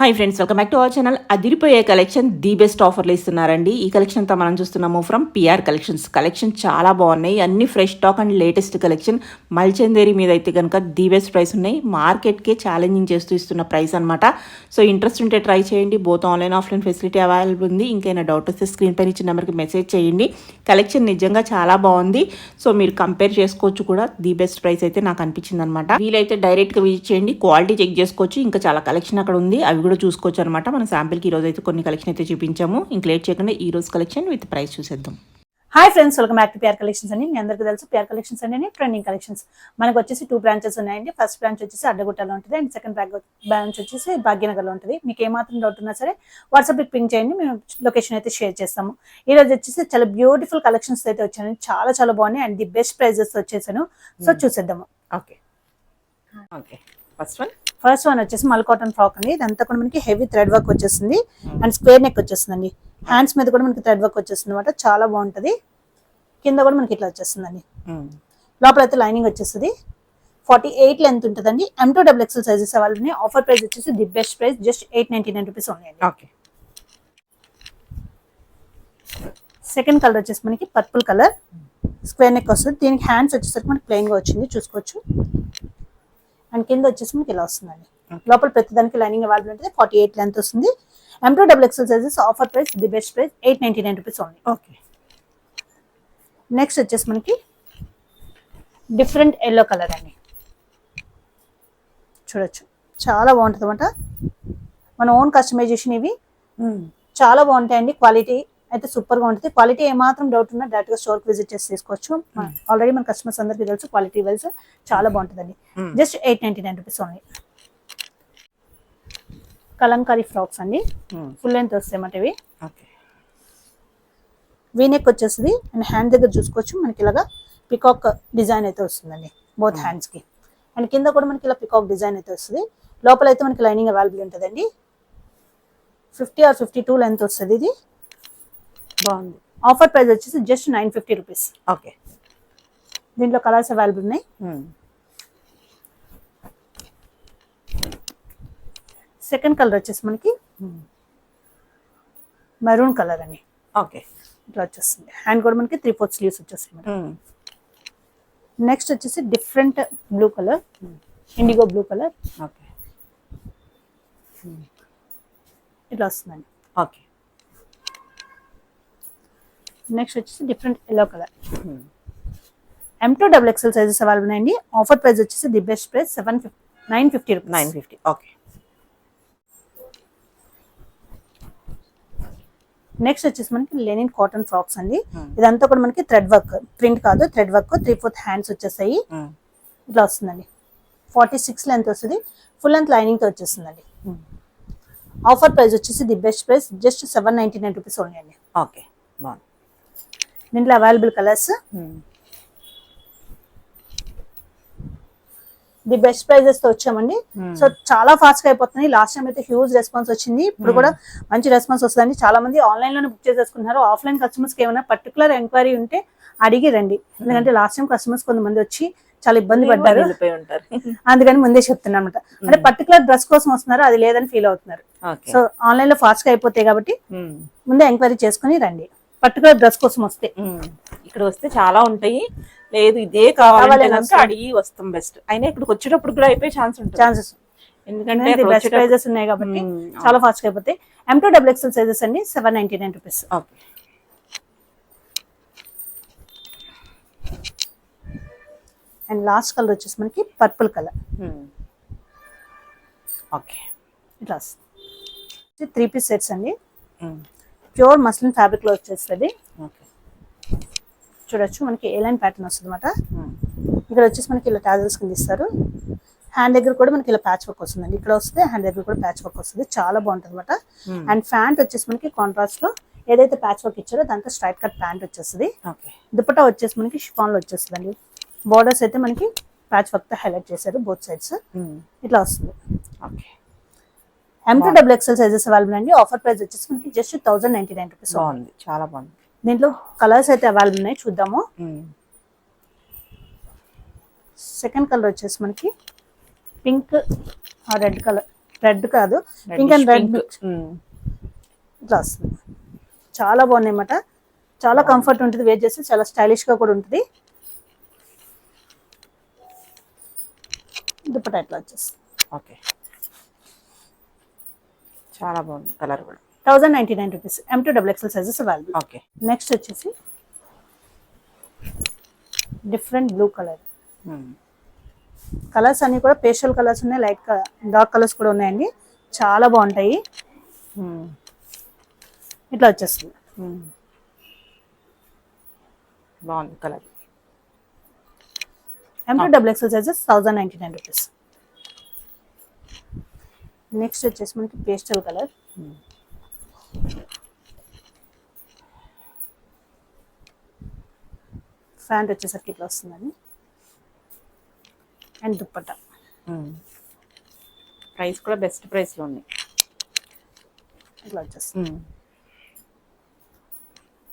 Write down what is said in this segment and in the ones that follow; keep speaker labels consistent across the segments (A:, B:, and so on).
A: Hi friends, welcome back to our channel. అదిరిపోయే collection the best ఆఫర్లు ఇస్తున్నారండి. ఈ కలెక్షన్ అంతా మనం చూస్తున్నాము ఫ్రమ్ పిఆర్ కలెక్షన్స్. కలెక్షన్ చాలా బాగున్నాయి, అన్ని fresh stock and latest collection. మల్చందేరి మీద అయితే కనుక ది బెస్ట్ ప్రైస్ ఉన్నాయి. మార్కెట్కే ఛాలెంజింగ్ చేస్తూ ఇస్తున్న ప్రైస్ అనమాట. సో ఇంట్రెస్ట్ ఉంటే ట్రై చేయండి. Both online offline facility available ఉంది. ఇంకైనా డౌట్ వస్తే స్క్రీన్ పైన ఇచ్చిన నెంబర్కి మెసేజ్ చేయండి. కలెక్షన్ నిజంగా చాలా బాగుంది. సో మీరు కంపేర్ చేసుకోవచ్చు కూడా. ది బెస్ట్ ప్రైస్ అయితే నాకు అనిపించింది అనమాట. వీలైతే డైరెక్ట్గా విజిట్ చేయండి, క్వాలిటీ చెక్ చేసుకోవచ్చు. ఇంకా చాలా కలెక్షన్ అక్కడ ఉంది, అవి కూడా చూసుకోవచ్చు అనమాట. మన శాంపిల్కి ఈ రోజు అయితే కొన్ని కలెక్షన్ అయితే చూపించాము. ఇంక లేట్ చేయకుండా ఈ రోజు కలెక్షన్ విత్ ప్రైస్ చూసేద్దాం.
B: Hi friends, welcome back to PR collections అండి. మీ అందరికీ తెలుసు పిఆర్ కలెక్షన్స్ అండి ట్రెండింగ్ కలెక్షన్స్. మనకు వచ్చేసి 2 బ్రాంచెస్ ఉన్నాయండి. ఫస్ట్ బ్రాంచ్ వచ్చేసి అడ్డగుట్టలో ఉంటుంది అండ్ సెకండ్ బ్రాంచ్ వచ్చేసి భాగ్యనగర్లో ఉంటుంది. మీకు ఏమాత్రం డౌట్ ఉన్నా సరే వాట్సాప్కి పింక్ చేయండి, మేము లొకేషన్ అయితే షేర్ చేస్తాము. ఈ రోజు వచ్చేసి చాలా బ్యూటిఫుల్ కలెక్షన్స్ అయితే వచ్చాను, చాలా చాలా బాగున్నాయి అండ్ ది బెస్ట్ ప్రైజెస్ వచ్చేసాను. సో చూసేద్దాము.
A: ఓకే ఓకే ఫస్ట్ వన్
B: వచ్చేసి మల్ కాటన్ ఫ్రాక్ అండి. ఇదంతా కూడా మనకి హెవీ థ్రెడ్ వర్క్ వచ్చేస్తుంది అండ్ స్క్వేర్ నెక్ వచ్చేస్తుందండి. హ్యాండ్స్ మీద కూడా మనకి థ్రెడ్ వర్క్ వచ్చేస్తుంది అనమాట, చాలా బాగుంటది. కింద కూడా మనకి ఇట్లా వచ్చేస్తుందండి. లోపల అయితే లైనింగ్ వచ్చేస్తుంది. 48 లెంత్ ఉంటుందండి. M2 XXL sizes available. Offer price వచ్చేసి the best price just 899 rupees ఉన్నాయండి.
A: ఓకే.
B: సెకండ్ కలర్ వచ్చేసి మనకి పర్పుల్ కలర్ స్క్వేర్ నెక్ వస్తుంది. దీనికి హ్యాండ్స్ వచ్చేసరికి మనకి ప్లెయిన్ గా వచ్చింది, చూసుకోవచ్చు. అండ్ కింద వచ్చేసి మనకి ఇలా వస్తుందండి. లోపల ప్రతిదానికి లైనింగ్ అవైలబుల్ ఉంటుంది. 48 లెంత్ వస్తుంది. M2 XXL sizes. Offer price the best price 899 rupees only.
A: Okay.
B: Next వచ్చేసి మనకి డిఫరెంట్ ఎల్లో కలర్ అండి, చూడొచ్చు. చాలా బాగుంటుంది అనమాట. మన ఓన్ కస్టమైజేషన్ ఇవి చాలా బాగుంటాయండి. క్వాలిటీ అయితే సూపర్ గా ఉంటుంది. క్వాలిటీ ఏమాత్రం డౌట్ ఉన్నా డైరెక్ట్ గా స్టోర్ కి విజిట్ చేసి తీసుకోవచ్చు. ఆల్రెడీ మన కస్టమర్స్ అందరికీ తెలుసు క్వాలిటీ వైజ్ చాలా బాగుంటుందండి. Just 899 rupees only. Kalamkari frocks అండి, ఫుల్ లెంత్ వస్తాయి అన్నమాట ఇవి. వీనెక్ వచ్చేస్తుంది అండ్ హ్యాండ్ దగ్గర చూసుకోవచ్చు మనకి ఇలాగా పికాక్ డిజైన్ అయితే వస్తుందండి బోత్ హ్యాండ్స్ కి. అండ్ కింద కూడా మనకి ఇలా పికాక్ డిజైన్ అయితే వస్తుంది. లోపల అయితే మనకి లైనింగ్ అవైలబుల్ ఉంటుందండి. 50 or 52 లెంత్ వస్తుంది. ఇది బాగుంది. ఆఫర్ ప్రైస్ వచ్చేసి జస్ట్ 950 రూపీస్.
A: ఓకే.
B: దీంట్లో కలర్స్ అవైలబుల్ ఉన్నాయి. సెకండ్ కలర్ వచ్చేసి మనకి మెరూన్ కలర్ అండి.
A: ఓకే.
B: ఇట్లా వచ్చేస్తుంది. హ్యాండ్ కూడా మనకి 3/4 స్లీవ్స్ వచ్చేస్తాయి. నెక్స్ట్ వచ్చేసి different blue colour, IndiGo blue colour.
A: Okay.
B: ఇట్లా వస్తుందండి.
A: ఓకే.
B: నెక్స్ట్ వచ్చేసి different yellow colour. M2 XXL sizes available ఉన్నాయండి. ఆఫర్ ప్రైస్ వచ్చేసి the best price 950 rupees.
A: 950. Okay.
B: Next వచ్చేసి మనకి లెనిన్ కాటన్ ఫ్రాక్స్ అండి. ఇదంతా కూడా మనకి థ్రెడ్ వర్క్, ప్రింట్ కాదు థ్రెడ్ వర్క్. 3/4 హ్యాండ్స్ వచ్చేసాయి. ఇట్లా వస్తుందండి. 46 లెంత్ వస్తుంది. ఫుల్ లెంత్ లైనింగ్ తో వచ్చేస్తుందండి. ఆఫర్ ప్రైస్ వచ్చేసి the best price just 799 rupees only అండి.
A: ఓకే. బాగుంది.
B: దీంట్లో available colours. The best prices తో వచ్చామండి. సో చాలా ఫాస్ట్ గా అయిపోతున్నాయి. లాస్ట్ టైం అయితే హ్యూజ్ రెస్పాన్స్ వచ్చింది, ఇప్పుడు కూడా మంచి రెస్పాన్స్ వస్తుందండి. చాలా మంది ఆన్లైన్ లోనే బుక్ చేసేసుకుంటున్నారు. ఆఫ్లైన్ కస్టమర్స్ కి ఏమైనా పర్టికులర్ ఎంక్వైరీ ఉంటే అడిగి రండి. ఎందుకంటే లాస్ట్ టైం కస్టమర్స్ కొంతమంది వచ్చి చాలా ఇబ్బంది పడ్డారు, అందుకని ముందే చెప్తున్నా అనమాట. అంటే పర్టికులర్ డ్రెస్ కోసం వస్తున్నారు, అది లేదని ఫీల్ అవుతున్నారు. సో ఆన్లైన్ లో ఫాస్ట్ గా అయిపోతాయి కాబట్టి ముందే ఎంక్వైరీ చేసుకుని రండి. పర్టికులర్ డ్రెస్ కోసం వస్తే
A: ఇక్కడ వస్తే చాలా ఉంటాయి. లేదు ఇదే కావాలంటే అడిగి వస్తాం బెస్ట్. అయినా ఇక్కడికి వచ్చేటప్పుడు కూడా అయిపోయి ఛాన్సెస్, ఎందుకంటే
B: బెస్ట్ ప్రైజెస్ ఉన్నాయి కాబట్టి చాలా ఫాస్ట్ గా అయిపోతాయి. M2 XXL సైజెస్ అండి. 799 రూపీస్. అండ్ లాస్ట్ కలర్ వచ్చేసి మనకి పర్పుల్ కలర్.
A: ఓకే.
B: ఇట్లా 3 పీస్ సెట్స్ అండి. ప్యూర్ మస్లిన్ ఫ్యాబ్రిక్ లో వచ్చేస్తుంది. చూడొచ్చు మనకి ఏ లైన్ ప్యాటర్న్ వస్తుంది అనమాట. ఇక్కడ వచ్చేసి మనకి ఇలా టాజల్స్ కింద ఇస్తారు. హ్యాండ్ దగ్గర కూడా మనకి ఇలా ప్యాచ్ వర్క్ వస్తుందండి. ఇక్కడ వస్తే హ్యాండ్ దగ్గర కూడా ప్యాచ్ వర్క్ వస్తుంది, చాలా బాగుంటుంది అనమాట. అండ్ ప్యాంట్ వచ్చేసి మనకి కాంట్రాస్ట్ లో ఏదైతే ప్యాచ్ వర్క్ ఇచ్చారో దాంతో స్ట్రైట్ కట్ ప్యాంట్ వచ్చేస్తుంది. దుపట్టా వచ్చేసి మనకి షిఫాన్ లో వచ్చేస్తుంది అండి. బోర్డర్స్ అయితే మనకి ప్యాచ్ వర్క్ తో హైలైట్ చేశారు బోత్ సైడ్స్. ఇట్లా వస్తుంది. M2 XXL సైజెస్ అవైలబుల్ అండి. ఆఫర్ ప్రైస్ వచ్చేసి మనకి జస్ట్ 1099 రూపీస్.
A: బాగుంది, చాలా బాగుంది.
B: దీంట్లో కలర్స్ అయితే అవైలబుల్ ఉన్నాయి, చూద్దాము. సెకండ్ కలర్ వచ్చేసి మనకి పింక్ రెడ్ కలర్ రెడ్ కాదు, పింక్ అండ్ రెడ్ ఇట్లా వస్తుంది. చాలా బాగున్నాయి అన్నమాట. చాలా కంఫర్ట్ ఉంటుంది, వేర్ చేస్తే చాలా స్టైలిష్ గా కూడా ఉంటుంది. దుపట్టా ఇట్లా వచ్చేస్తుంది.
A: ఓకే, చాలా బాగుంది కలర్ కూడా.
B: 1099 rupees. M2 XXL sizes available.
A: Okay,
B: next వచ్చేసి డిఫరెంట్ బ్లూ కలర్. కలర్స్ అన్ని కూడా పేస్టల్ కలర్స్ ఉన్నాయి, లైట్ డార్క్ కలర్స్ కూడా ఉన్నాయండి. చాలా బాగుంటాయి. ఇట్లా వచ్చేస్తుంది.
A: బాగుంది colour.
B: M2 XXL sizes 1099 rupees. Next వచ్చేసి మనకి పేస్టల్ కలర్. ఫ్యాంట్ వచ్చేసరికి ఇట్లా వస్తుందండి. అండ్ దుప్పట్టా
A: ప్రైస్ కూడా బెస్ట్ ప్రైస్ లో ఉంది.
B: ఇట్లా వచ్చేస్తుంది.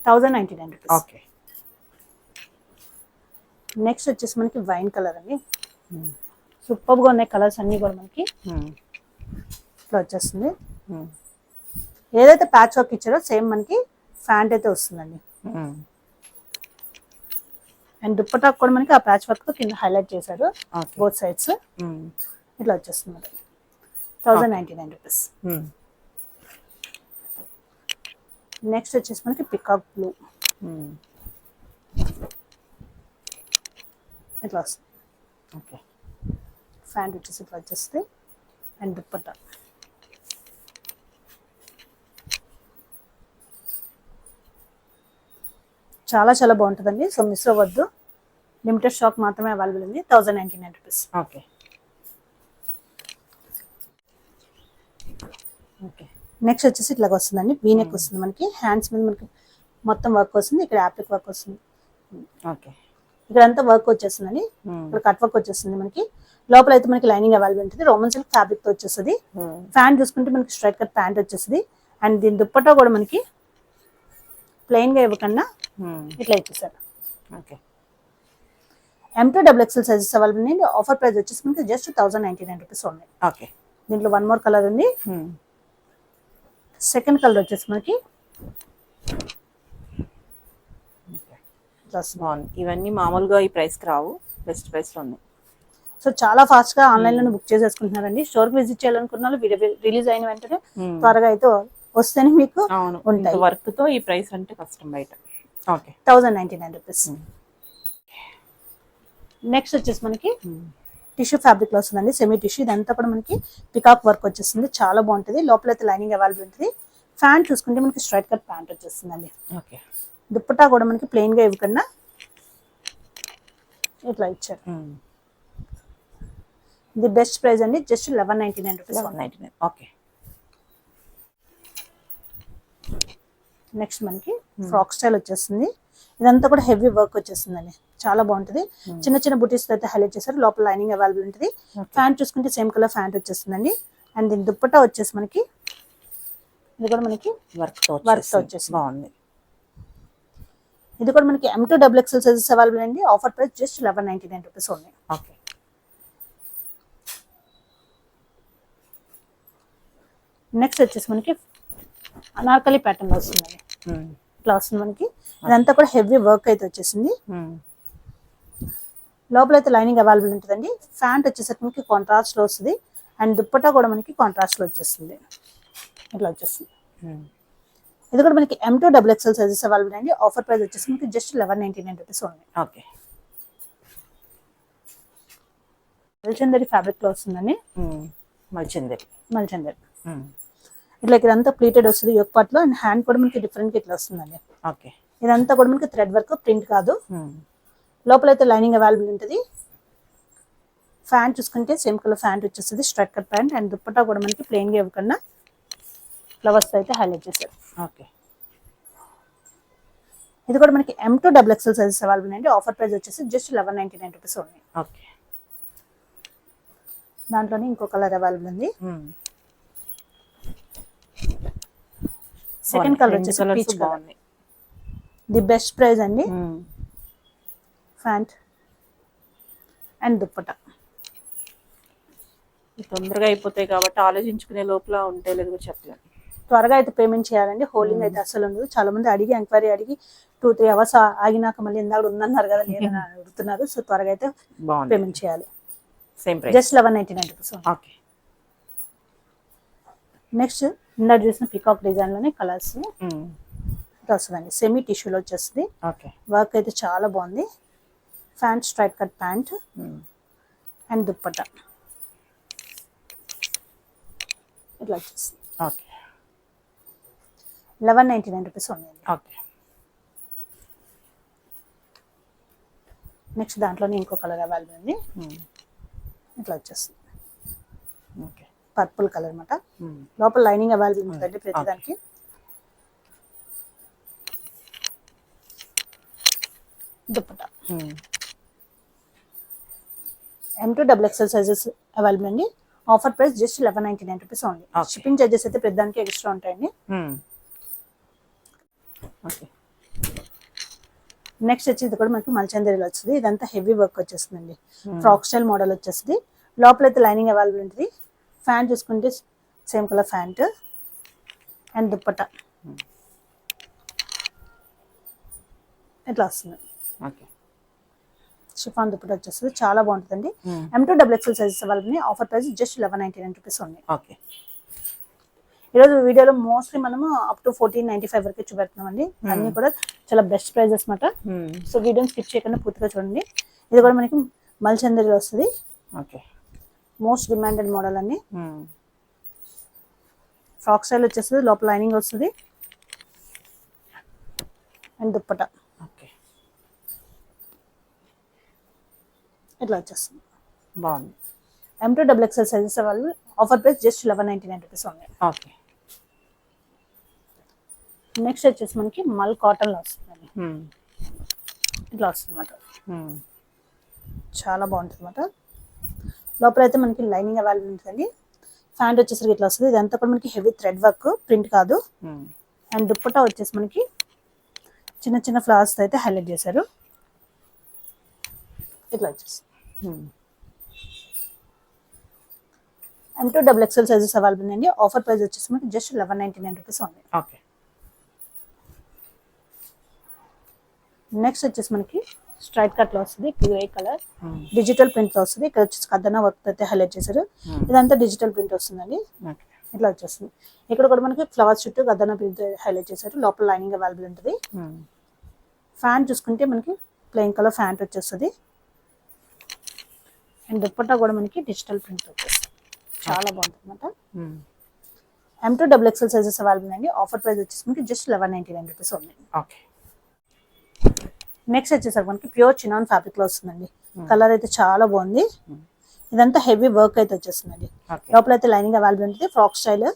B: 1099 రూపీస్.
A: ఓకే,
B: నెక్స్ట్ వచ్చేసి మనకి వైన్ కలర్ అండి. సూపర్ గా ఉన్నాయి కలర్స్ అన్ని కూడా మనకి. ఇట్లా వచ్చేస్తుంది. ఏదైతే ప్యాచ్ వర్క్ ఇచ్చారో సేమ్ మనకి ఫ్యాంట్ అయితే వస్తుందండి. అండ్ దుప్పటా కూడా మనకి ఆ ప్యాచ్ వర్క్ కింద హైలైట్ చేశారు బోత్ సైడ్స్. ఇట్లా వచ్చేస్తుంది. 1099 రూపీస్. నెక్స్ట్ వచ్చేసి మనకి పికాక్ బ్లూ. ఇట్లా వస్తుంది.
A: ఓకే,
B: ఫ్యాంట్ వచ్చేసి ఇట్లా వచ్చేస్తుంది. అండ్ దుప్పట్టా చాలా చాలా బాగుంటుందండి. సో మిస్ అవ్వద్దు. లిమిటెడ్ స్టాక్ మాత్రమే అవైలబుల్ ఉంది. 1099 రూపీస్.
A: Okay, okay.
B: నెక్స్ట్ వచ్చేసి ఇట్లా వస్తుందండి. వీనెక్ వస్తుంది మనకి. హ్యాండ్స్ మీద మనకి మొత్తం వర్క్ వస్తుంది. ఇక్కడ యాప్లిక్ వర్క్ వస్తుంది.
A: ఓకే,
B: ఇక్కడ అంతా వర్క్ వచ్చేస్తుందండి. ఇక్కడ కట్ వర్క్ వచ్చేస్తుంది మనకి. లోపల అయితే మనకి లైనింగ్ అవైలబుల్ ఉంటుంది. రోమన్ సిల్క్ ఫ్యాబ్రిక్ తో వచ్చేస్తుంది. ప్యాంట్ చూసుకుంటే మనకి స్ట్రైట్ కట్ ప్యాంట్ వచ్చేస్తుంది. అండ్ దీని దుప్పట్టా కూడా మనకి ప్లెయిన్ గా ఇవ్వకుండా ఇట్లా ఇచ్చేసారు.
A: Okay,
B: M2 XXL sizes available ఉంది. ఆఫర్ ప్రైస్ వచ్చేసి మనకి జస్ట్ 1099 రూపీస్ ఉన్నాయి.
A: ఓకే.
B: దీంట్లో వన్ మోర్ కలర్ ఉంది. సెకండ్ కలర్ వచ్చేసి మనకి
A: బాగుంది. ఇవన్నీ మామూలుగా ఈ ప్రైస్ కి రావు, బెస్ట్ ప్రైస్ లో ఉన్నాయి.
B: సో చాలా ఫాస్ట్ గా ఆన్లైన్ లోనే బుక్ చేసేసుకుంటున్నారండి. స్టోర్ కి విజిట్ చేయాలనుకున్న వాళ్ళు వీడియో రిలీజ్ అయిన వెంటనే త్వరగా అయితే వస్తేనే మీకు ఉంటాయి.
A: వర్క్ తో ఈ ప్రైస్ అంటే కష్టం బయట. Okay,
B: 1099 rupees. నెక్స్ట్ వచ్చేసి మనకి టిష్యూ ఫ్యాబ్రిక్ లో వస్తుందండి. Semi tissue. ఇదంతా కూడా మనకి పికాక్ వర్క్ వచ్చేస్తుంది. చాలా బాగుంటుంది. లోపల అయితే లైనింగ్ అవైలబుల్ ఉంటుంది. ఫ్యాంట్ చూసుకుంటే మనకి స్ట్రైట్ కట్ ప్యాంట్ వచ్చేస్తుందండి.
A: ఓకే,
B: దుప్పట్టా కూడా మనకి ప్లెయిన్ గా ఇవ్వకుండా ఇట్లా ఇచ్చారు. ది బెస్ట్ ప్రైస్ అండి. Just 1199 rupees.
A: 1199. ఓకే.
B: నెక్స్ట్ మనకి ఫ్రాక్ స్టైల్ వచ్చేస్తుంది. ఇదంతా కూడా హెవీ వర్క్ వచ్చేస్తుందండి. చాలా బాగుంటుంది. చిన్న చిన్న బుటీస్ అయితే హైలైట్ చేశారు. లోపల లైనింగ్ అవైలబుల్ ఉంటుంది. ఫ్యాంట్ చూసుకుంటే సేమ్ కలర్ ఫ్యాంట్ వచ్చేస్తుందండి. అండ్ దీని దుప్పట్టా వచ్చేసి మనకి ఇది కూడా మనకి
A: వర్క్ తో
B: వచ్చేసి
A: బాగుంది.
B: ఇది కూడా మనకి M2 XXL సైజెస్ అవైలబుల్ అండి. ఆఫర్ ప్రైస్ జస్ట్ 1199 రూపీస్ ఉన్నాయి.
A: ఓకే,
B: నెక్స్ట్ వచ్చేసి మనకి అనార్కలి ప్యాటర్న్ వస్తుందండి. ఇట్లా వస్తుంది మనకి. ఇదంతా కూడా హెవీ వర్క్ అయితే వచ్చేసింది. లోపల అయితే లైనింగ్ అవైలబుల్ ఉంటుందండి. ఫ్యాంట్ వచ్చేసరికి మనకి కాంట్రాస్ట్ లో వస్తుంది. అండ్ దుప్పట్టా కూడా మనకి కాంట్రాస్ట్ లో వచ్చేస్తుంది. ఇట్లా వచ్చేస్తుంది. ఇది కూడా మనకి M2 XXL సైజెస్ అవైలబుల్ అండి. ఆఫర్ ప్రైస్ వచ్చేసి మనకి జస్ట్ 1199 రూపీస్ ఉన్నాయి.
A: ఓకే,
B: మల్చందరి ఫ్యాబ్రిక్ లో వస్తుందండి.
A: మల్చందరి.
B: ఇట్లా ఇదంతా ప్లీటెడ్ వస్తుంది యోక్ పార్ట్ లో. అండ్ హ్యాండ్ కూడా మనకి డిఫరెంట్ గా ఇట్లా వస్తుందండి.
A: ఓకే,
B: ఇదంతా కూడా మనకి థ్రెడ్ వర్క్, ప్రింట్ కాదు. లోపల అయితే లైనింగ్ అవైలబుల్ ఉంటుంది. ఫ్యాంట్ చూసుకుంటే సేమ్ కలర్ ఫ్యాంట్ వచ్చేస్తుంది. Straight cut pant. And dupatta కూడా మనకి ప్లెయిన్ గా ఇవ్వకుండా ఫ్లవర్స్ అయితే హైలైట్ చేశారు.
A: ఓకే,
B: ఇది కూడా మనకి M2 XXL సైజెస్ అవైలబుల్ అండి. ఆఫర్ ప్రైస్ వచ్చేసి జస్ట్ 1199 రూపీస్ ఉన్నాయి.
A: ఓకే.
B: దాంట్లోనే ఇంకో కలర్ అవైలబుల్ ఉంది. సెకండ్ కలర్ వచ్చేసి peach colour. The best price అండి. ఫ్యాంట్ అండ్ దుప్పట్టా
A: తొందరగా అయిపోతాయి కాబట్టి ఆలోచించుకునే లోపల ఉంటే లేదు కూడా చెప్పలేము.
B: త్వరగా అయితే పేమెంట్ చేయాలండి. హోల్డింగ్ అయితే అసలు ఉండదు. చాలా మంది అడిగి ఎంక్వైరీ అడిగి 2-3 అవర్స్ ఆగినాక మళ్ళీ ఇందాక ఉందన్నారు కదా లేదని అడుగుతున్నారు. సో త్వరగా అయితే
A: బాగుంది.
B: పేమెంట్ చేయాలి.
A: Same price.
B: Just 1199 rupees.
A: Okay.
B: Next ఇందాక చూసిన పికాక్ డిజైన్ లోనే కలర్స్ వస్తుందండి. సెమీ టిష్యూలో వచ్చేస్తుంది.
A: ఓకే.
B: వర్క్ అయితే చాలా బాగుంది. Pant straight cut pant and dupatta ఇట్లా వచ్చేస్తుంది.
A: ఓకే.
B: 1199 రూపీస్ ఉన్నాయండి.
A: ఓకే.
B: నెక్స్ట్ దాంట్లోనే ఇంకో కలర్ అవైలబుల్ ఉంది. ఇట్లా వచ్చేస్తుంది.
A: ఓకే.
B: పర్పుల్ కలర్ అనమాట. లోపల లైనింగ్ అవైలబుల్ ఉంటుందండి ప్రతి దానికి. దుప్పట్టా M2XXL సైజెస్ అవైలబుల్ అండి. Offer price just 1199 rupees only. Shipping charges అయితే ప్రతి దానికి ఎక్స్ట్రా ఉంటాయండి.
A: ఓకే.
B: నెక్స్ట్ వచ్చి ఇది కూడా మనకి మల్చందరిలో వస్తుంది. ఇదంతా హెవీ వర్క్ వచ్చేస్తుందండి. ఫ్రాక్ స్టైల్ మోడల్ వచ్చేస్తుంది. లోపల అయితే లైనింగ్ అవైలబుల్ ఉంటుంది. ఫ్యాంట్ చూసుకుంటే same colour pant and dupatta ఇట్లా వస్తుంది.
A: ఓకే.
B: షిఫాన్ దుప్పట్టా వచ్చేస్తుంది. చాలా బాగుంటుందండి. M2XXL sizes available. Offer price just 1199 rupees ఉంది.
A: ఓకే.
B: ఈరోజు వీడియోలో మోస్ట్లీ మనము అప్ టు 1495 వరకు చూపెడుతున్నామండి. అన్ని కూడా చాలా బెస్ట్ ప్రైజెస్ అనమాట. సో వీడియోని స్కిప్ చేయకుండా పూర్తిగా చూడండి. ఇది కూడా మనకి మల్చందరిలో వస్తుంది.
A: ఓకే.
B: మోస్ట్ డిమాండెడ్ మోడల్ అండి. ఫ్రాక్ స్టైల్ వచ్చేస్తుంది. లోపల లైనింగ్ వస్తుంది అండ్ దుప్పట్టా
A: ఓకే.
B: ఇట్లా వచ్చేస్తుంది.
A: బాగుంది.
B: M2XXL sizes available. Offer price just 1199 rupees ఉంది.
A: ఓకే.
B: నెక్స్ట్ వచ్చేసి మనకి మల్ కాటన్ లో వస్తుందండి. ఇట్లా వస్తుంది అనమాట. చాలా బాగుంటుంది అనమాట. లోపల అయితే మనకి లైనింగ్ అవైలబుల్ ఉంటుందండి. ప్యాంట్ వచ్చేసరికి ఇట్లా వస్తుంది. ఇదంతా కూడా మనకి హెవీ థ్రెడ్ వర్క్, ప్రింట్ కాదు. అండ్ దుప్పట్టా వచ్చేసి మనకి చిన్న చిన్న ఫ్లవర్స్ అయితే హైలైట్ చేశారు. ఇట్లా వచ్చేసి M2XXL సైజెస్ అవైలబుల్ అండి. ఆఫర్ ప్రైస్ వచ్చేసి మనకి జస్ట్ 1199 రూపీస్ ఉంది.
A: ఓకే.
B: నెక్స్ట్ వచ్చేసి మనకి స్ట్రైట్ కట్ లో వస్తుంది. గ్రే కలర్ డిజిటల్ ప్రింట్ లో వస్తుంది. ఇక్కడ వచ్చేసి కథన వర్క్ అయితే హైలైట్ చేశారు. ఇదంతా డిజిటల్ ప్రింట్ వస్తుందండి. ఇట్లా వచ్చేస్తుంది. ఇక్కడ కూడా మనకి ఫ్లవర్స్ చుట్టూ గద్దన ప్రింట్ హైలైట్ చేశారు. లోపల లైనింగ్ అవైలబుల్ ఉంటుంది. ఫ్యాంట్ చూసుకుంటే మనకి ప్లెయిన్ కలర్ ఫ్యాంట్ వచ్చేస్తుంది. అండ్ దుప్పట్టా కూడా మనకి డిజిటల్ ప్రింట్ వచ్చేస్తుంది. చాలా బాగుంటుంది అనమాట. M2XXL సైజెస్ అవైలబుల్ అండి. ఆఫర్ ప్రైస్ వచ్చేసి మనకి జస్ట్ 1199 రూపీస్ ఉంది.
A: ఓకే.
B: నెక్స్ట్ వచ్చేసరికి మనకి ప్యూర్ చినాన్ ఫ్యాబ్రిక్ లో వస్తుందండి. కలర్ అయితే చాలా బాగుంది. ఇదంతా హెవీ వర్క్ అయితే వచ్చేస్తుందండి. లోపల అయితే లైనింగ్ అవైలబుల్ ఉంటుంది. ఫ్రాక్ స్టైల్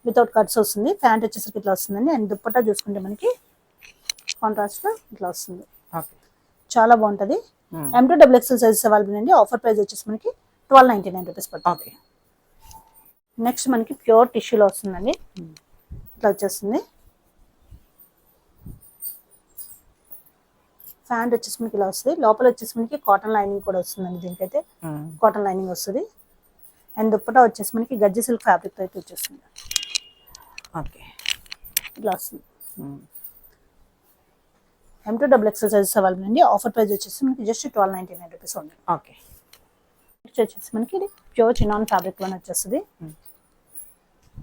B: వితౌట్ కట్స్ వస్తుంది. ప్యాంట్ వచ్చేసరికి ఇట్లా వస్తుందండి. అండ్ దుప్పట్టా చూసుకుంటే మనకి కాంట్రాస్ట్ లో ఇట్లా వస్తుంది. చాలా బాగుంటది. M2XXL సైజెస్ అవైలబుల్ అండి. ఆఫర్ ప్రైస్ వచ్చేసి మనకి 1299 రూపీస్ పడుతుంది. నెక్స్ట్ మనకి ప్యూర్ టిష్యూలో వస్తుందండి. ఇట్లా వచ్చేస్తుంది. ప్యాంట్ వచ్చేసి మనకి ఇలా వస్తుంది. లోపల వచ్చేసి మనకి కాటన్ లైనింగ్ కూడా వస్తుందండి. దీనికైతే కాటన్ లైనింగ్ వస్తుంది. అండ్ దుప్పటా వచ్చేసి మనకి గజ్జి సిల్క్ ఫ్యాబ్రిక్ అయితే వచ్చేస్తుంది.
A: ఓకే.
B: ఇట్లా వస్తుంది. M2XXL సైజెస్ అవైలబుల్ అండి. ఆఫర్ ప్రైస్ వచ్చేసి మనకి జస్ట్ 1299 రూపీస్ ఉంది.
A: ఓకే.
B: నెక్స్ట్ వచ్చేసి మనకి ఇది ప్యూర్ చినాన్ ఫ్యాబ్రిక్ లోనే వచ్చేస్తుంది.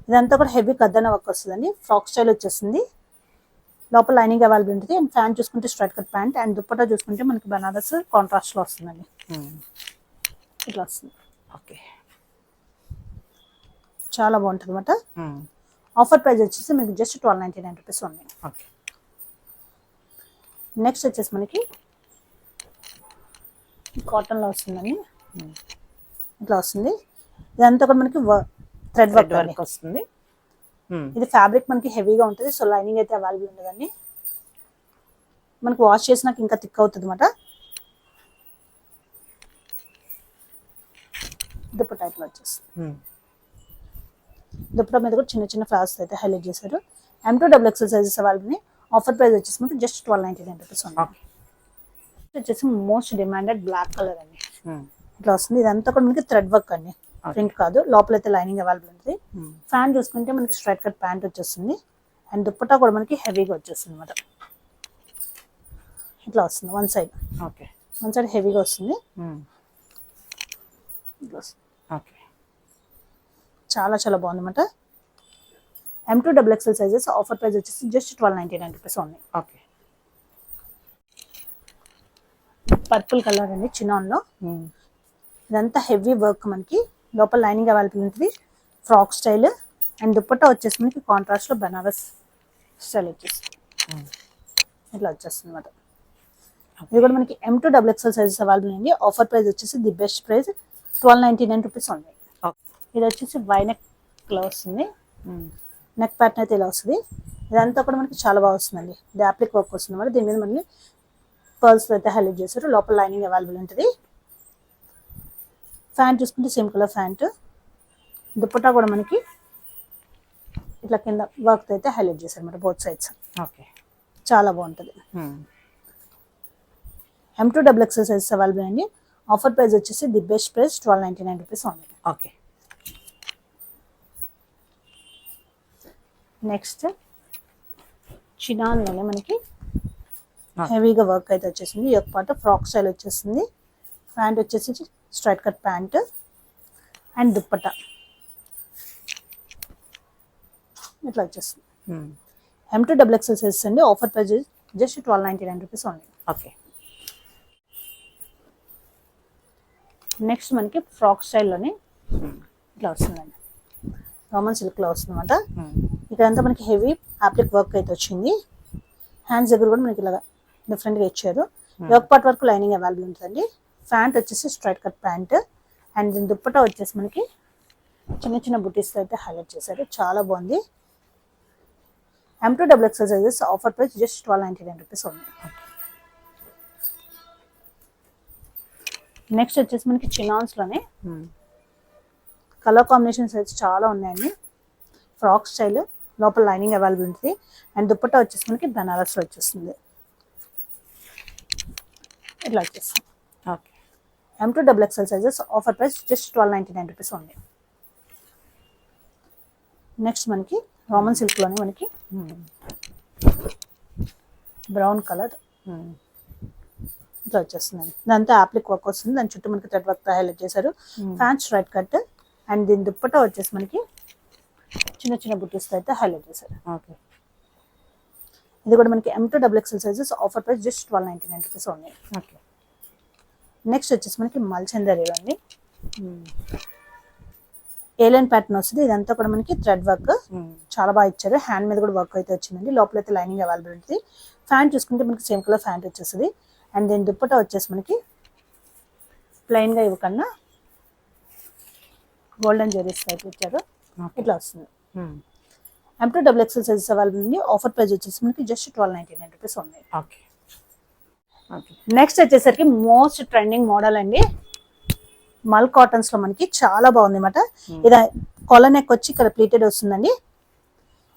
B: ఇదంతా కూడా హెవీ కద్దన వర్క్ వస్తుందండి. ఫ్రాక్ స్టైల్ వచ్చేస్తుంది. లోపల లైనింగ్ అవైలబుల్ ఉంటుంది. అండ్ ప్యాంట్ చూసుకుంటే straight cut pant and dupatta చూసుకుంటే మనకి బనారస్ కాంట్రాస్ట్ లో వస్తుందండి. ఇట్లా వస్తుంది.
A: ఓకే.
B: చాలా బాగుంటుంది అనమాట. ఆఫర్ ప్రైస్ వచ్చేసి మీకు జస్ట్ 1299 రూపీస్ ఉంది.
A: ఓకే.
B: నెక్స్ట్ వచ్చేసి మనకి కాటన్ లో వస్తుందండి. ఇట్లా వస్తుంది. ఇదంతా కూడా మనకి థ్రెడ్ వర్క్
A: వస్తుంది.
B: ఇది ఫ్యాబ్రిక్ మనకి హెవీగా ఉంటుంది. సో లైనింగ్ అయితే అవైలబుల్ ఉండదండి. మనకి వాష్ చేసినాక ఇంకా థిక్ అవుతుంది అనమాట. దుప్పట్టా ఇట్లా వచ్చేస్తుంది. దుప్పట్టా మీద కూడా చిన్న చిన్న ఫ్లవర్స్ అయితే హైలైట్ చేశారు. M2XXL sizes available. Offer price వచ్చేసి మనకి జస్ట్ 1299 రూపీస్ ఉంది. వచ్చేసి మోస్ట్ డిమాండెడ్ బ్లాక్ కలర్ అండి. ఇట్లా వస్తుంది. ఇదంతా కూడా మనకి థ్రెడ్ వర్క్ అండి. ప్రింట్ కాదు, లోపల అయితే లైనింగ్ అవైలబుల్ ఉంటుంది. ఫ్యాన్ చూసుకుంటే మనకి స్ట్రైట్ కట్ ప్యాంట్ వచ్చేస్తుంది అండ్ దుప్పటా కూడా మనకి హెవీగా వచ్చేస్తుంది అనమాట. ఇట్లా వస్తుంది one side.
A: Okay,
B: one side హెవీగా వస్తుంది. ఇట్లా వస్తుంది.
A: ఓకే,
B: చాలా చాలా బాగుంది అనమాట. M2XXL sizes. ఆఫర్ ప్రైస్ వచ్చేసి జస్ట్ 1299 రూపీస్ ఉన్నాయి.
A: ఓకే,
B: పర్పుల్ కలర్ అండి చినాన్లో. ఇదంతా హెవీ వర్క్, మనకి లోపల లైనింగ్ అవైలబుల్ ఉంటుంది. ఫ్రాక్ స్టైల్ అండ్ దుప్పట్టా వచ్చేసి మనకి కాంట్రాస్ట్లో బనారస్ స్టైల్ వచ్చేస్తుంది. ఇట్లా వచ్చేస్తుంది అనమాట. ఇది కూడా మనకి M2XXL సైజెస్ అవైలబుల్ అండి. ఆఫర్ ప్రైస్ వచ్చేసి ది బెస్ట్ ప్రైస్ 1299 రూపీస్ ఉన్నాయి. ఇది వచ్చేసి వైనెక్ ఇలా వస్తుంది. నెక్ ప్యాటర్న్ అయితే ఇలా వస్తుంది. ఇదంతా కూడా మనకి చాలా బాగా వస్తుందండి. ఇది యాప్లిక్ వర్క్ వస్తుంది అనమాట. దీని మీద మళ్ళీ పర్ల్స్ అయితే హైలైట్ చేశారు. లోపల లైనింగ్ అవైలబుల్ ఉంటుంది. ఫ్యాంట్ చూసుకుంటే సేమ్ కలర్ ఫ్యాంట్. దుప్పట్టా కూడా మనకి ఇట్లా కింద వర్క్ అయితే హైలైట్ చేశారు అనమాట బోత్ సైడ్స్.
A: ఓకే,
B: చాలా బాగుంటుంది. M2XXL సైజెస్ అవైలబుల్ అండి. ఆఫర్ ప్రైస్ వచ్చేసి ది బెస్ట్ ప్రైస్ 1299 రూపీస్ ఉంది.
A: ఓకే,
B: నెక్స్ట్ చినాన్లోనే మనకి హెవీగా వర్క్ అయితే వచ్చేసింది. ఈ యొక్క పాట ఫ్రాక్ స్టైల్ వచ్చేసింది. ప్యాంట్ వచ్చేసి straight cut pant and dupatta ఇట్లా వచ్చేస్తుంది. M2XXL సైజెస్ అండి. ఆఫర్ ప్రైస్ జస్ట్ 1299 రూపీస్ ఉంది.
A: ఓకే,
B: నెక్స్ట్ మనకి ఫ్రాక్ స్టైల్లోనే ఇట్లా వస్తుందండి. రామన్ సిల్క్లో వస్తుంది అనమాట. ఇక్కడంతా మనకి హెవీ యాప్లిక్ వర్క్ అయితే వచ్చింది. హ్యాండ్స్ దగ్గర కూడా మనకి ఇలాగా డిఫరెంట్గా ఇచ్చారు. యోక్ పార్ట్ వరకు లైనింగ్ అవైలబుల్ ఉంటుందండి. ప్యాంట్ వచ్చేసి స్ట్రైట్ కట్ ప్యాంట్ అండ్ దీని దుప్పట్టా వచ్చేసి మనకి చిన్న చిన్న బుటీస్తో అయితే హైలైట్ చేశారు. చాలా బాగుంది. M2XXL sizes. Offer price just 1299 rupees ఉంది. నెక్స్ట్ వచ్చేసి మనకి చినాన్స్లోనే కలర్ కాంబినేషన్స్ అయితే చాలా ఉన్నాయండి. ఫ్రాక్ స్టైల్, లోపల లైనింగ్ అవైలబుల్ ఉంటుంది అండ్ దుప్పట్టా వచ్చేసి మనకి బనారస్లో వచ్చేస్తుంది. ఇట్లా వచ్చేస్తుంది.
A: Okay,
B: M2XXL sizes. Offer price just 1299 rupees ఉంది. నెక్స్ట్ మనకి రామన్ సిల్క్లోనే మనకి బ్రౌన్ కలర్ ఇట్లా వచ్చేస్తుందండి. దాంతో యాప్లిక్ వర్క్ వస్తుంది. దాని చుట్టూ మనకి థ్రెడ్ వర్క్ హైలైట్ చేశారు. ప్యాంట్ స్ట్రైట్ కట్ అండ్ దీని దుప్పట్టా వచ్చేసి మనకి చిన్న చిన్న బుటీస్తో అయితే హైలైట్ చేశారు.
A: ఓకే,
B: ఇది కూడా మనకి M2XXL sizes. Offer price just 1299 rupees ఉన్నాయి.
A: ఓకే,
B: నెక్స్ట్ వచ్చేసి మనకి మల్చందరి అండి. ఏలైన్ ప్యాటర్న్ వస్తుంది. ఇదంతా కూడా మనకి థ్రెడ్ వర్క్ చాలా బాగా ఇచ్చారు. హ్యాండ్ మీద కూడా వర్క్ అయితే వచ్చిందండి. లోపల అయితే లైనింగ్ అవైలబుల్ ఉంటుంది. ఫ్యాంట్ చూసుకుంటే మనకి సేమ్ కలర్ ఫ్యాంట్ వచ్చేస్తుంది అండ్ దీని దుప్పట్టా వచ్చేసి మనకి ప్లెయిన్గా ఇవ్వకుండా గోల్డెన్ జెరీస్ టైప్ ఇచ్చారు. ఇట్లా వస్తుంది. M2XXL సైజెస్ అవైలబుల్ ఉంది. ఆఫర్ ప్రైస్ వచ్చేసి మనకి జస్ట్ 1299 రూపీస్ ఉన్నాయి.
A: Okay, okay.
B: నెక్స్ట్ వచ్చేసరికి మోస్ట్ ట్రెండింగ్ మోడల్ అండి. మల్ కాటన్స్ లో మనకి చాలా బాగుంది అనమాట. ఇది కాలర్ నెక్ వచ్చి ఇక్కడ ప్లీటెడ్ వస్తుందండి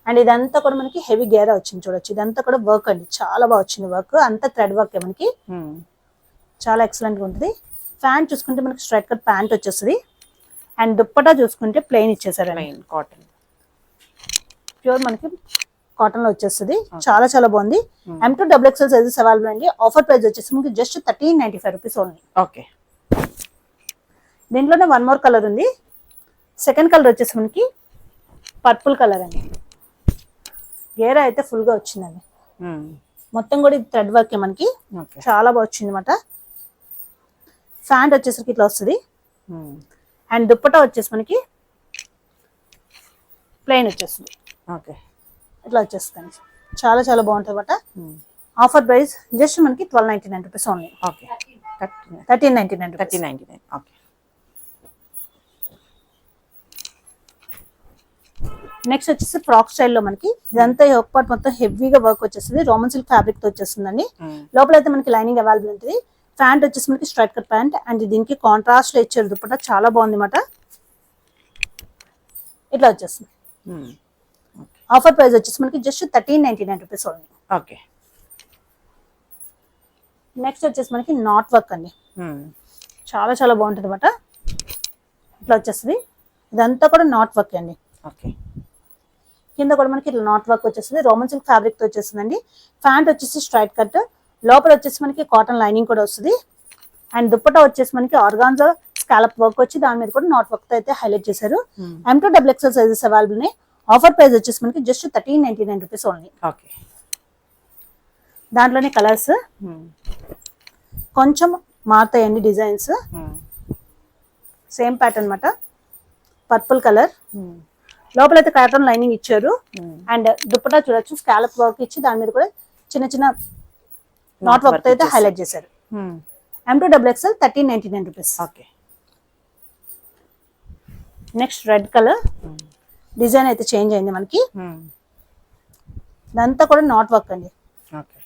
B: అండ్ ఇదంతా కూడా మనకి హెవీ గేరా వచ్చింది. చూడొచ్చు, ఇదంతా కూడా వర్క్ అండి. చాలా బాగా వచ్చింది వర్క్. అంతా థ్రెడ్ వర్క్ మనకి చాలా ఎక్సలెంట్ గా ఉంటుంది. ప్యాంట్ చూసుకుంటే మనకి స్ట్రైట్ కట్ ప్యాంట్ వచ్చేస్తుంది అండ్ దుప్పటా చూసుకుంటే ప్లెయిన్ ఇచ్చేసారు.
A: కాటన్
B: ప్యూర్ మనకి కాటన్ లో వచ్చేస్తుంది. చాలా చాలా బాగుంది. M2XXL సైజెస్ అవైలబుల్ అండి. ఆఫర్ ప్రైస్ వచ్చేసి మనకి జస్ట్ 1395 రూపీస్ ఓన్లీ.
A: ఓకే,
B: దీంట్లోనే వన్ మోర్ కలర్ ఉంది. సెకండ్ కలర్ వచ్చేసి మనకి పర్పుల్ కలర్ అండి. గేరా అయితే ఫుల్ గా వచ్చిందండి. మొత్తం కూడా ఇది థ్రెడ్ వర్క్ మనకి చాలా బాగా వచ్చింది అనమాట. ప్యాంట్ వచ్చేసరికి ఇట్లా వస్తుంది అండ్ దుప్పటా వచ్చేసి మనకి ప్లెయిన్ వచ్చేస్తుంది.
A: ఓకే,
B: ఇట్లా వచ్చేస్తుంది. చాలా చాలా బాగుంటుంది అనమాట. ఆఫర్ ప్రైస్ జస్ట్ మనకి 1299 rupees only.
A: Okay,
B: 1399
A: 1399. Okay,
B: next వచ్చేసి ఫ్రాక్ స్టైల్లో మనకి ఇదంతా ఒక పార్ట్ మొత్తం హెవీగా వర్క్ వచ్చేస్తుంది. రోమన్ సిల్క్ ఫ్యాబ్రిక్ తో వచ్చేస్తుందండి. లోపల అయితే మనకి లైనింగ్ అవైలబుల్ ఉంటుంది. ప్యాంట్ వచ్చేసి మనకి స్ట్రైట్ కట్ ప్యాంట్ అండ్ దీనికి కాంట్రాస్ట్ లో ఇచ్చారు దుప్పట్టా. చాలా బాగుంది అనమాట. ఇట్లా వచ్చేస్తుంది. ఆఫర్ ప్రైస్ వచ్చేసి మనకి just 1399 rupees only.
A: Okay,
B: next వచ్చేసి మనకి నాట్ వర్క్ అండి. చాలా చాలా బాగుంటుంది అనమాట. ఇట్లా వచ్చేస్తుంది. ఇదంతా కూడా నాట్ వర్క్ అండి.
A: ఓకే.
B: కింద కూడా మనకి ఇట్లా నాట్ వర్క్ వచ్చేస్తుంది. రోమన్ సిల్క్ ఫ్యాబ్రిక్ తో వచ్చేస్తుందండి. ప్యాంట్ వచ్చేసి స్ట్రైట్ కట్, లోపల వచ్చేసి మనకి కాటన్ లైనింగ్ కూడా వస్తుంది. అండ్ దుప్పటా వచ్చేసి మనకి ఆర్గాన్జా స్కాలప్ వర్క్ వచ్చి దాని మీద కూడా నాట్ వర్క్ తో అయితే హైలైట్ చేశారు. M2XXL సైజెస్ అవైలబుల్ ఉన్నాయి. ఆఫర్ ప్రైస్ వచ్చేసి మనకి జస్ట్ 1399 రూపీస్ ఓన్లీ.
A: ఓకే.
B: దాంట్లోనే కలర్స్ కొంచెం మారుతాయండి, డిజైన్స్ సేమ్ ప్యాటర్న్ అన్నమాట. పర్పుల్ కలర్, లోపల అయితే కాటన్ లైనింగ్ ఇచ్చారు. అండ్ దుప్పటా చూడొచ్చు స్కాలప్ వర్క్ ఇచ్చి దాని మీద కూడా చిన్న చిన్న నాట్ వర్క్ అయితే హైలైట్ చేశారు. M2XXL 1399 rupees.
A: Okay.
B: Next red colour design అయితే చేంజ్ అయింది మనకి. ఇదంతా కూడా నాట్ వర్క్ అండి.
A: ఓకే.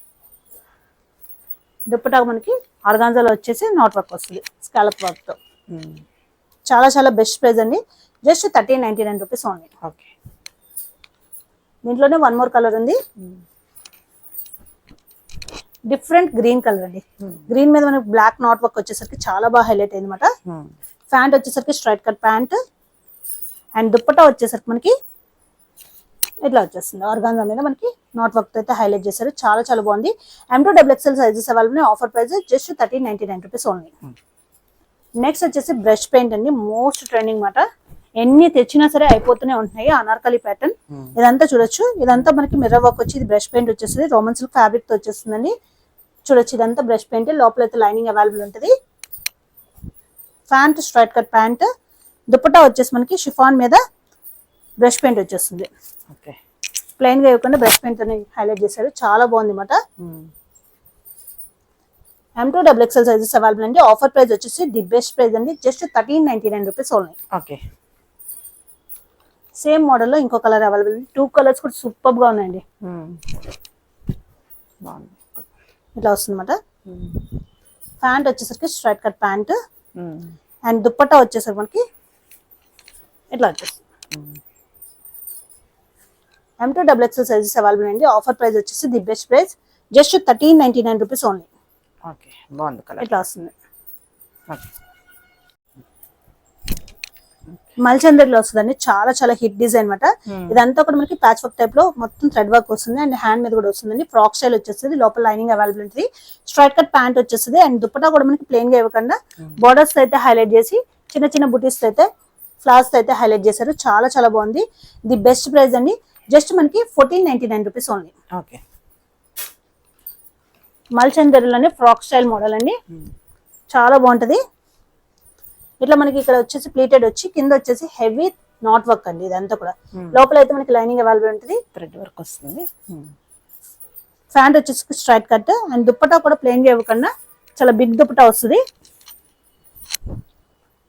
B: దుప్పటా మనకి ఆర్గాన్జాలో వచ్చేసి నాట్ వర్క్ వస్తుంది స్కాలప్ వర్క్ తో. చాలా చాలా బెస్ట్ ప్రైస్ అండి. Just 1399 rupees only.
A: ఓకే.
B: దీంట్లోనే వన్ మోర్ కలర్ ఉంది. డిఫరెంట్ గ్రీన్ కలర్ అండి. గ్రీన్ మీద మనకి బ్లాక్ నాట్ వర్క్ వచ్చేసరికి చాలా బాగా హైలైట్ అయింది అనమాట. ప్యాంట్ వచ్చేసరికి straight cut pant and dupatta వచ్చేసరికి మనకి ఇట్లా వచ్చేస్తుంది. ఆర్గాన్జా మీద మనకి నాట్ వర్క్ తో అయితే హైలైట్ చేశారు. చాలా చాలా బాగుంది. M2XXL sizes available. Offer price just 1399 rupees only. Next వచ్చేసి బ్రష్ పెయింట్ అండి. మోస్ట్ ట్రెండింగ్ మాట. ఎన్ని తెచ్చినా సరే అయిపోతూనే ఉంటున్నాయి. అనార్కలి ప్యాటర్న్ ఇదంతా చూడొచ్చు. ఇదంతా మనకి మిర్రర్ వర్క్ వచ్చి ఇది బ్రష్ పెయింట్ వచ్చేస్తుంది. రోమన్ సిల్క్ ఫ్యాబ్రిక్ తో వచ్చేస్తుందండి. చూడొచ్చు ఇదంతా బ్రష్ పెయింట్. లోపల అయితే లైనింగ్ అవైలబుల్ ఉంటుంది. Pant straight cut pant, dupatta వచ్చేసి మనకి షిఫాన్ మీద బ్రష్ పెయింట్ వచ్చేస్తుంది.
A: ఓకే.
B: ప్లెయిన్ గా ఇవ్వకుండా బ్రష్ పెయింట్ తో హైలైట్ చేశారు. చాలా బాగుంది అన్నమాట. M2XXL సైజెస్ అవైలబుల్ అండి. ఆఫర్ ప్రైస్ వచ్చేసి ది బెస్ట్ ప్రైస్ అండి. Just 1399 rupees only.
A: Okay.
B: Same model లో ఇంకో కలర్ అవైలబుల్. 2 కలర్స్ కూడా సూపర్ గా ఉన్నాయండి. ఇట్లా వస్తుంది అన్నమాట. ప్యాంట్ వచ్చేసరికి straight cut pant and dupatta వచ్చేసరికి మనకి ఇట్లా వచ్చేస్తుంది. M2XXL సైజెస్ అవైలబుల్ అండి. ఆఫర్ ప్రైస్ వచ్చేసి the best price just 1399 rupees only.
A: Okay. బాగుంది కలర్.
B: ఇట్లా వస్తుంది.
A: ఓకే.
B: మల్చందరిలో వస్తుందండి. చాలా చాలా హిట్ డిజైన్ అనమాట. ఇదంతా కూడా మనకి ప్యాచ్ వర్క్ టైప్ లో మొత్తం థ్రెడ్ వర్క్ వస్తుంది అండ్ హ్యాండ్ మీద కూడా వస్తుందండి. ఫ్రాక్ స్టైల్ వచ్చేస్తుంది. లోపల లైనింగ్ అవైలబుల్ ఉంటుంది. స్ట్రైట్ కట్ ప్యాంట్ వచ్చేస్తుంది అండ్ దుప్పటా కూడా మనకి ప్లెయిన్ గా ఇవ్వకుండా బోర్డర్స్ అయితే హైలైట్ చేసి చిన్న చిన్న బుటీస్ అయితే ఫ్లవర్స్ అయితే హైలైట్ చేశారు. చాలా చాలా బాగుంది. ది బెస్ట్ ప్రైస్ అండి. జస్ట్ మనకి 1499 రూపీస్ ఓన్లీ.
A: ఓకే.
B: మల్చందరిలోనే ఫ్రాక్ స్టైల్ మోడల్ అండి. చాలా బాగుంటది. ఇట్లా మనకి ఇక్కడ వచ్చేసి ప్లీటెడ్ వచ్చి కింద వచ్చేసి హెవీ నాట్ వర్క్ అండి. ఇదంతా కూడా లోపల అయితే మనకి లైనింగ్ అవైలబుల్ ఉంటుంది.
A: థ్రెడ్ వర్క్ వస్తుంది.
B: ప్యాంట్ వచ్చేసి స్ట్రైట్ కట్ అండ్ దుప్పటా కూడా ప్లెయిన్ గా ఇవ్వకుండా చాలా బిగ్ దుప్పటా వస్తుంది.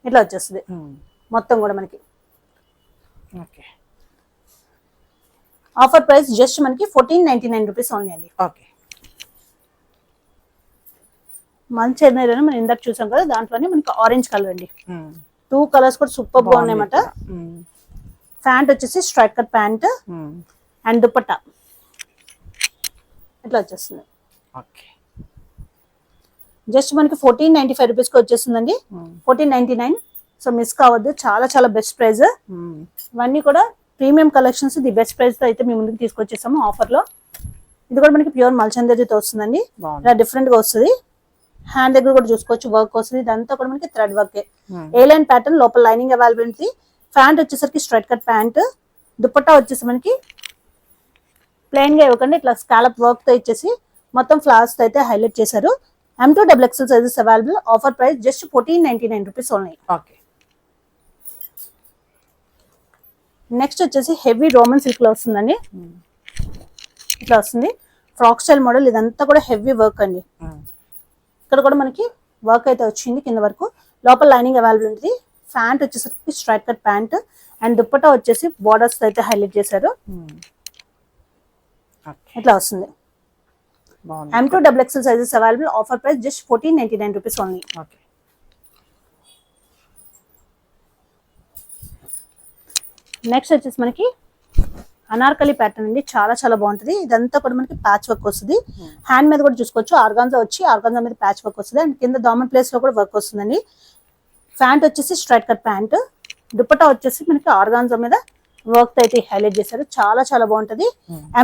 B: ఇట్లా వచ్చేస్తుంది మొత్తం కూడా మనకి.
A: ఓకే.
B: ఆఫర్ ప్రైస్ జస్ట్ మనకి 1499 రూపీస్ ఓన్లీ అండి.
A: ఓకే.
B: మంచి ఎన్నైనా మనం ఇందాక చూసాం కదా, దాంట్లోనే మనకి ఆరెంజ్ కలర్ అండి. 2 కలర్స్ కూడా సూపర్ గా ఉన్నాయన్నమాట. ప్యాంట్ వచ్చేసి straight cut pant and dupatta ఇట్లా వచ్చేస్తుంది.
A: ఓకే.
B: జస్ట్ మనకి 1495 రూపీస్ కి వచ్చేస్తుందండి. 1499. సో మిస్ కావద్దు. చాలా చాలా బెస్ట్ ప్రైస్. ఇవన్నీ కూడా premium collections. The best price తో అయితే మేము ముందుకు తీసుకొచ్చేసాము ఆఫర్ లో. ఇది కూడా మనకి ప్యూర్ మల్చందరితో వస్తుందండి. ఇలా డిఫరెంట్ గా వస్తుంది. హ్యాండ్ దగ్గర కూడా చూసుకోవచ్చు వర్క్ వస్తుంది. ఇదంతా కూడా మనకి థ్రెడ్ వర్క్. ఏ లైన్ ప్యాటర్న్, లోపల లైనింగ్ అవైలబిలిటీ. ప్యాంట్ వచ్చేసరికి స్ట్రైట్ కట్ ప్యాంట్, దుప్పట్టా వచ్చేసి మనకి ప్లెయిన్ గా ఇవ్వకుండా ఇట్లా స్కాలప్ వర్క్ తో ఇచ్చేసి మొత్తం ఫ్లవర్స్ తో అయితే హైలైట్ చేశారు. M2XXL sizes available. Offer price just 1499 rupees only.
A: Okay.
B: Next వచ్చేసి హెవీ రోమన్ సిల్క్ లో వస్తుందండి. ఇట్లా వస్తుంది ఫ్రాక్ స్టైల్ మోడల్. ఇదంతా కూడా హెవీ వర్క్ అండి. ఇక్కడ కూడా మనకి వర్క్ అయితే వచ్చింది కింద వరకు. లోపల లైనింగ్ అవైలబుల్ ఉంటుంది. ప్యాంట్ వచ్చేసరికి straight cut pant and dupatta వచ్చేసి బోర్డర్స్ అయితే హైలైట్ చేశారు. ఇట్లా వస్తుంది. M2XXL sizes available. Offer price just 1499 rupees only. Next వచ్చేసి మనకి అనార్కలి ప్యాటర్న్ అండి. చాలా చాలా బాగుంటది. ఇదంతా కూడా మనకి ప్యాచ్ వర్క్ వస్తుంది. హ్యాండ్ మీద కూడా చూసుకోవచ్చు. ఆర్గాన్జా వచ్చి ఆర్గాన్జా మీద ప్యాచ్ వర్క్ వస్తుంది అండ్ కింద డామన్ ప్లేస్ లో కూడా వర్క్ వస్తుందండి. ప్యాంట్ వచ్చేసి స్ట్రైట్ కట్ ప్యాంట్ దుపట్టా వచ్చేసి మనకి ఆర్గాన్జా మీద వర్క్ అయితే హైలైట్ చేశారు, చాలా చాలా బాగుంటది.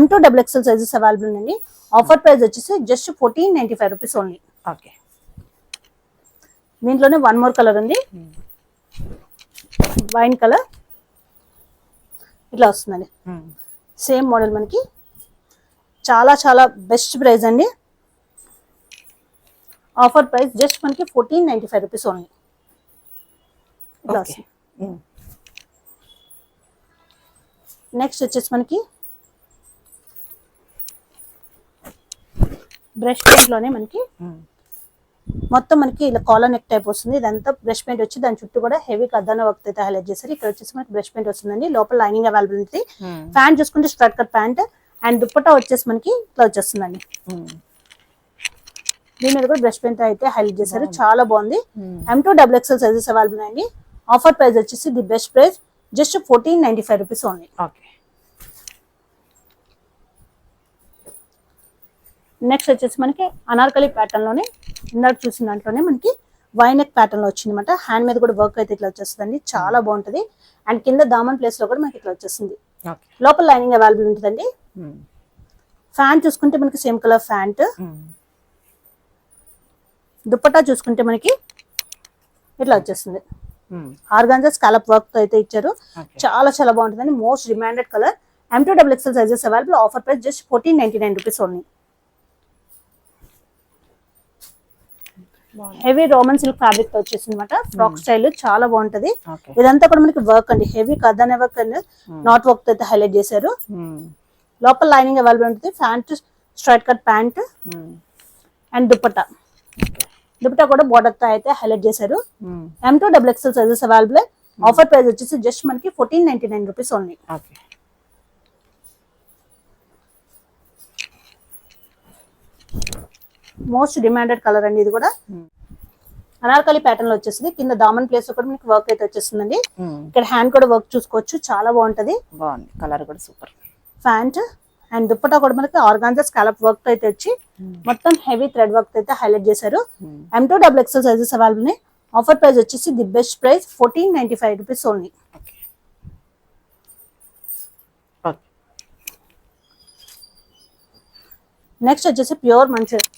B: M2XXL సైజెస్ అవైలబుల్ అండి. ఆఫర్ ప్రైస్ వచ్చేసి జస్ట్ 1495 రూపీస్ ఓన్లీ.
A: ఓకే,
B: దీంట్లోనే వన్ మోర్ కలర్ ఉంది, వైన్ కలర్. ఇట్లా వస్తుందండి సేమ్ మోడల్ మనకి. చాలా చాలా బెస్ట్ ప్రైస్ అండి. ఆఫర్ ప్రైస్ జస్ట్ మనకి 1495 రూపీస్ ఓన్లీ.
A: ఓకే.
B: నెక్స్ట్ వచ్చేసి మనకి బ్రష్ పెయింట్ లోనే మనకి మొత్తం మనకి ఇలా కాలర్ నెక్ టైప్ వస్తుంది. ఇదంతా బ్రష్ పెయింట్ వచ్చి దాని చుట్టూ కూడా హెవీ కద్దన వర్క్ అయితే హైలైట్ చేశారు. ఇక్కడ వచ్చేసి మనకి బ్రష్ పెయింట్ వస్తుందండి, లోపల లైనింగ్ అవైలబుల్ ఉంది. ప్యాంట్ చూసుకుంటే straight cut pant and dupatta వచ్చేసి మనకి ఇట్లా వచ్చేస్తుందండి. దీని మీద కూడా బ్రష్ పెయింట్ అయితే హైలైట్ చేశారు, చాలా బాగుంది. M2XXL సైజెస్ అవైలబుల్ అండి. ఆఫర్ ప్రైస్ వచ్చేసి the best price just 1495 rupees only.
A: Okay,
B: next వచ్చేసి మనకి అనార్కలి ప్యాటర్న్ లోనే ఇందాక చూసిన దాంట్లోనే మనకి వైన్ నెక్ ప్యాటర్న్ లో వచ్చింది అనమాట. హ్యాండ్ మీద కూడా వర్క్ అయితే ఇట్లా వచ్చేస్తుందండి, చాలా బాగుంటది. అండ్ కింద దామన్ ప్లేస్ లో కూడా మనకి ఇట్లా వచ్చేస్తుంది. లోపల లైనింగ్ అవైలబుల్ ఉంటుందండి. ఫ్యాంట్ చూసుకుంటే మనకి సేమ్ కలర్ ఫ్యాంట్. దుపట్టా చూసుకుంటే మనకి ఇట్లా వచ్చేస్తుంది. ఆర్గాన్జా స్కాలప్ వర్క్ తో అయితే ఇచ్చారు, చాలా చాలా బాగుంటుందండి. Most demanded colour. M2XXL sizes available. Offer price just 1499 rupees only. Heavy Roman silk fabric తో వచ్చేసింది అనమాట. ఫ్రాక్ స్టైల్ చాలా బాగుంటది. ఇదంతా కూడా మనకి వర్క్ అండి, హెవీ కదనే వర్క్ అండ్ నాట్ వర్క్ తో అయితే హైలైట్ చేశారు. లోపల లైనింగ్ అవైలబుల్ ఉంటుంది. Pant straight cut pant and dupatta కూడా బోర్డర్ తో అయితే హైలైట్ చేశారు. M2XXL sizes available. Offer price వచ్చేసి జస్ట్ మనకి 1499 rupees only. Most demanded colour అండి ఇది కూడా. అనార్కలి ప్యాటర్న్ లో వచ్చేసింది. కింద దామన్ ప్లేస్ లో కూడా మనకి వర్క్ అయితే వచ్చేస్తుందండి. ఇక్కడ హ్యాండ్ కూడా వర్క్ చూసుకోవచ్చు, చాలా బాగుంటది.
A: బాగుంది, కలర్ కూడా సూపర్.
B: ప్యాంట్ అండ్ దుపట్టా కూడా మనకి ఆర్గాన్జా స్కాలప్ వర్క్ అయితే వచ్చి మొత్తం హెవీ థ్రెడ్ వర్క్ అయితే హైలైట్ చేశారు. M2XXL sizes available. Offer price వచ్చేసి the best price 1495 rupees only. Next వచ్చేసి ప్యూర్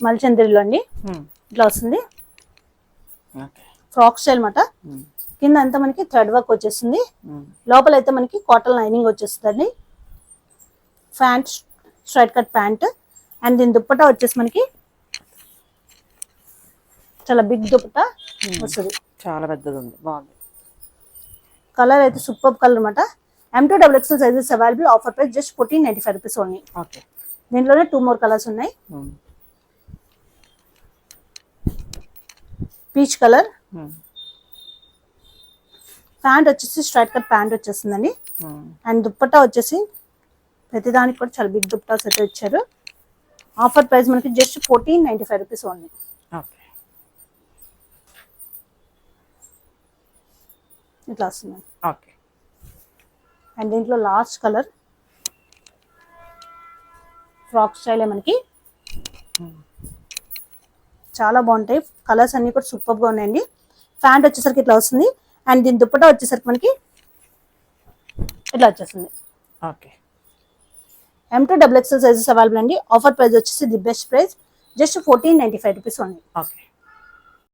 B: మల్చంద్రిలో అండి. ఇట్లా వస్తుంది ఫ్రాక్ స్టైల్ మాట. కింద అంతా మనకి థ్రెడ్ వర్క్ వచ్చేస్తుంది, లోపల అయితే మనకి కాటన్ లైనింగ్ వచ్చేస్తుంది. Pant straight cut pant and దీని దుపట్టా వచ్చేసి మనకి చాలా బిగ్ దుపట్టా వస్తుంది,
A: చాలా పెద్దది ఉంది, బాగుంది.
B: కలర్ అయితే సూపర్ కలర్ అనమాట. M2XXL sizes available. Offer price just 1495 rupees only.
A: Okay,
B: దీంట్లోనే 2 మోర్ కలర్స్ ఉన్నాయి. Peach colour. ప్యాంట్ వచ్చేసి స్ట్రైట్ కట్ ప్యాంట్ వచ్చేస్తుందండి. అండ్ దుపట్టా వచ్చేసి ప్రతిదానికి కూడా చాలా బిగ్ దుపట్టాస్ అయితే ఇచ్చారు. ఆఫర్ ప్రైస్ మనకి జస్ట్ 1495 రూపీస్ ఓన్లీ. ఇట్లా వస్తుంది. అండ్ దీంట్లో లాస్ట్ కలర్ ఫ్రాక్ స్టైల్ మనకి చాలా బాగుంటాయి. కలర్స్ అన్ని కూడా సూపర్ గా ఉన్నాయండి. ప్యాంట్ వచ్చేసరికి ఇట్లా వస్తుంది అండ్ దీని దుపట్టా వచ్చేసరికి మనకి ఇట్లా వచ్చేస్తుంది. M2XXL సైజెస్ అవైలబుల్ అండి. ఆఫర్ ప్రైస్ వచ్చేసి the best price just 1495 rupees only.